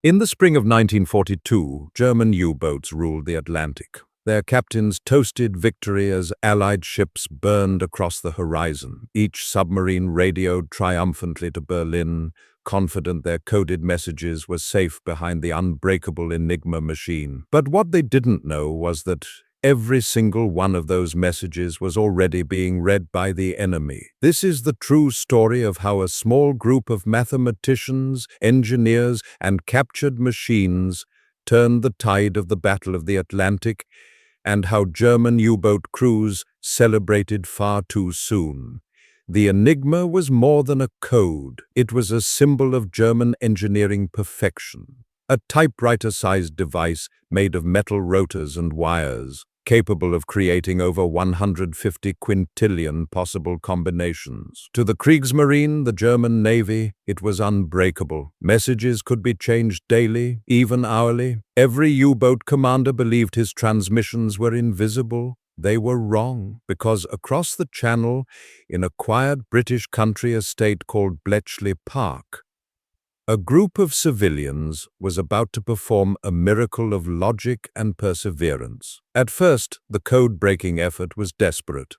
In the spring of 1942, German U-boats ruled the Atlantic. Their captains toasted victory as Allied ships burned across the horizon. Each submarine radioed triumphantly to Berlin, confident their coded messages were safe behind the unbreakable Enigma machine. But what they didn't know was that every single one of those messages was already being read by the enemy. This is the true story of how a small group of mathematicians, engineers, and captured machines turned the tide of the Battle of the Atlantic, and how German U-boat crews celebrated far too soon. The Enigma was more than a code. It was a symbol of German engineering perfection. A typewriter-sized device made of metal rotors and wires, capable of creating over 150 quintillion possible combinations. To the Kriegsmarine, the German Navy, it was unbreakable. Messages could be changed daily, even hourly. Every U-boat commander believed his transmissions were invisible. They were wrong, because across the Channel, in a quiet British country estate called Bletchley Park, a group of civilians was about to perform a miracle of logic and perseverance. At first, the code-breaking effort was desperate.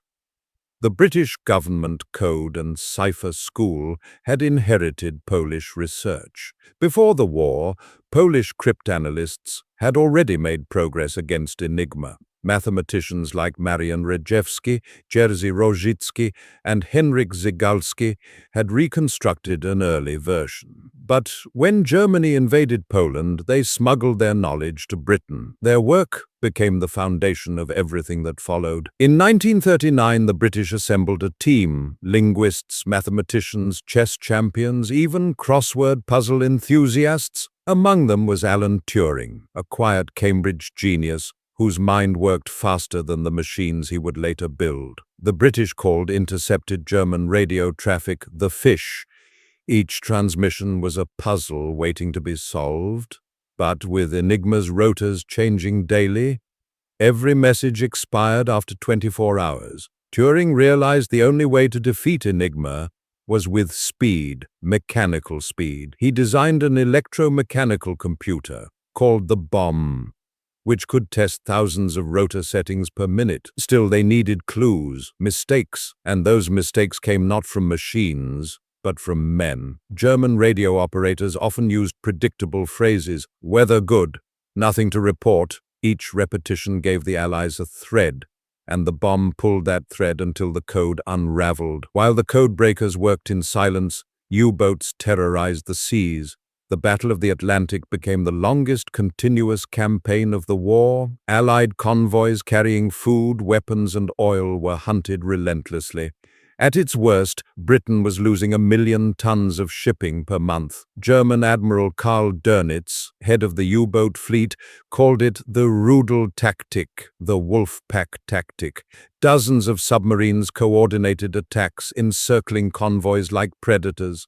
The British government code and cipher school had inherited Polish research. Before the war, Polish cryptanalysts had already made progress against Enigma. Mathematicians like Marian Rejewski, Jerzy Różycki, and Henryk Zygalski had reconstructed an early version. But when Germany invaded Poland, they smuggled their knowledge to Britain. Their work became the foundation of everything that followed. In 1939, the British assembled a team: linguists, mathematicians, chess champions, even crossword puzzle enthusiasts. Among them was Alan Turing, a quiet Cambridge genius whose mind worked faster than the machines he would later build. The British called intercepted German radio traffic the fish. Each transmission was a puzzle waiting to be solved. But with Enigma's rotors changing daily, every message expired after 24 hours. Turing realized the only way to defeat Enigma was with speed, mechanical speed. He designed an electromechanical computer called the bomb, which could test thousands of rotor settings per minute. Still, they needed clues, mistakes, and those mistakes came not from machines, but from men. German radio operators often used predictable phrases: "Weather good, nothing to report." Each repetition gave the Allies a thread, and the bomb pulled that thread until the code unraveled. While the code breakers worked in silence, U-boats terrorized the seas. The Battle of the Atlantic became the longest continuous campaign of the war. Allied convoys carrying food, weapons, and oil were hunted relentlessly. At its worst, Britain was losing 1 million tons of shipping per month. German Admiral Karl Dönitz, head of the U-boat fleet, called it the Rudeltaktik, the wolf pack tactic. Dozens of submarines coordinated attacks, encircling convoys like predators.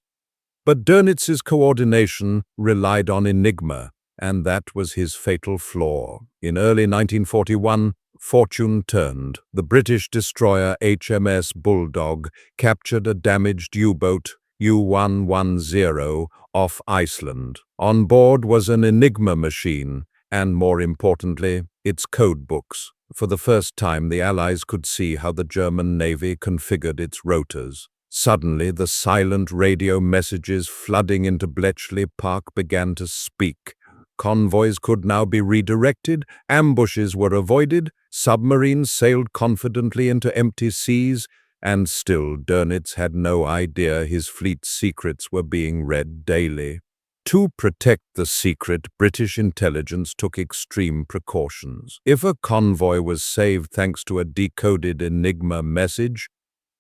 But Dönitz's coordination relied on Enigma, and that was his fatal flaw. In early 1941, fortune turned. The British destroyer HMS Bulldog captured a damaged U-boat, U-110, off Iceland. On board was an Enigma machine, and more importantly, its codebooks. For the first time, the Allies could see how the German Navy configured its rotors. Suddenly, the silent radio messages flooding into Bletchley Park began to speak. Convoys could now be redirected, ambushes were avoided, submarines sailed confidently into empty seas, and still Dönitz had no idea his fleet's secrets were being read daily. To protect the secret, British intelligence took extreme precautions. If a convoy was saved thanks to a decoded Enigma message,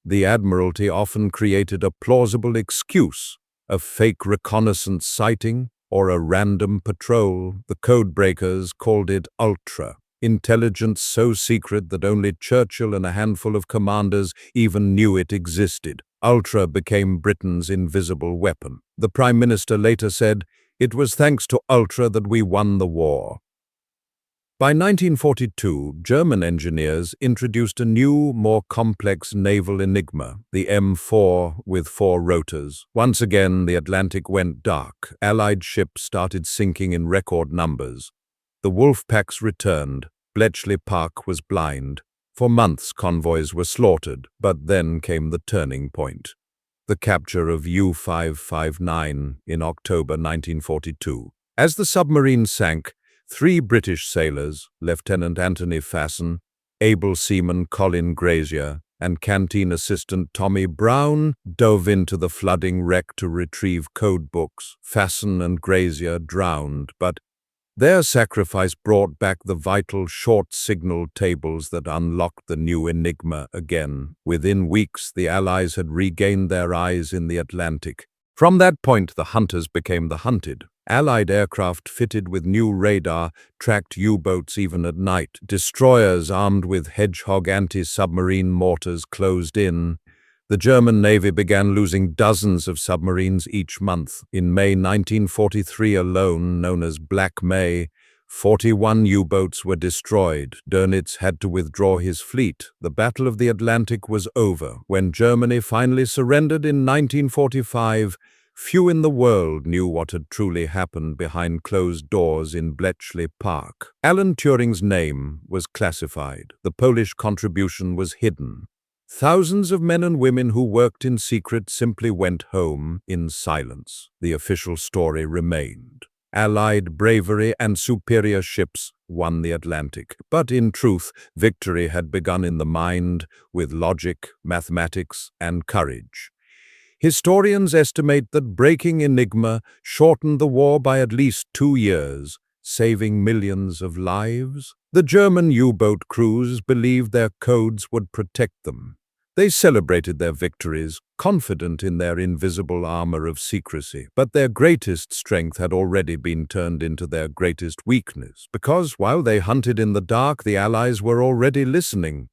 the Admiralty often created a plausible excuse: a fake reconnaissance sighting or a random patrol. The codebreakers called it Ultra, intelligence so secret that only Churchill and a handful of commanders even knew it existed. Ultra became Britain's invisible weapon. The Prime Minister later said, "It was thanks to Ultra that we won the war." By 1942, German engineers introduced a new, more complex naval Enigma, the M4 with 4 rotors. Once again, the Atlantic went dark. Allied ships started sinking in record numbers. The wolf packs returned. Bletchley Park was blind. For months, convoys were slaughtered, but then came the turning point. The capture of U-559 in October 1942. As the submarine sank, 3 British sailors, Lieutenant Anthony Fasson, able seaman Colin Grazier, and canteen assistant Tommy Brown, dove into the flooding wreck to retrieve codebooks. Fasson and Grazier drowned, but their sacrifice brought back the vital short signal tables that unlocked the new Enigma again. Within weeks, the Allies had regained their eyes in the Atlantic. From that point, the hunters became the hunted. Allied aircraft fitted with new radar tracked U-boats even at night. Destroyers armed with Hedgehog anti-submarine mortars closed in. The German Navy began losing dozens of submarines each month. In May 1943 alone, known as Black May, 41 U-boats were destroyed. Dönitz had to withdraw his fleet. The Battle of the Atlantic was over. When Germany finally surrendered in 1945, few in the world knew what had truly happened behind closed doors in Bletchley Park. Alan Turing's name was classified. The Polish contribution was hidden. Thousands of men and women who worked in secret simply went home in silence. The official story remained. Allied bravery and superior ships won the Atlantic. But in truth, victory had begun in the mind with logic, mathematics, and courage. Historians estimate that breaking Enigma shortened the war by at least 2 years, saving millions of lives. The German U-boat crews believed their codes would protect them. They celebrated their victories, confident in their invisible armor of secrecy. But their greatest strength had already been turned into their greatest weakness, because while they hunted in the dark, the Allies were already listening.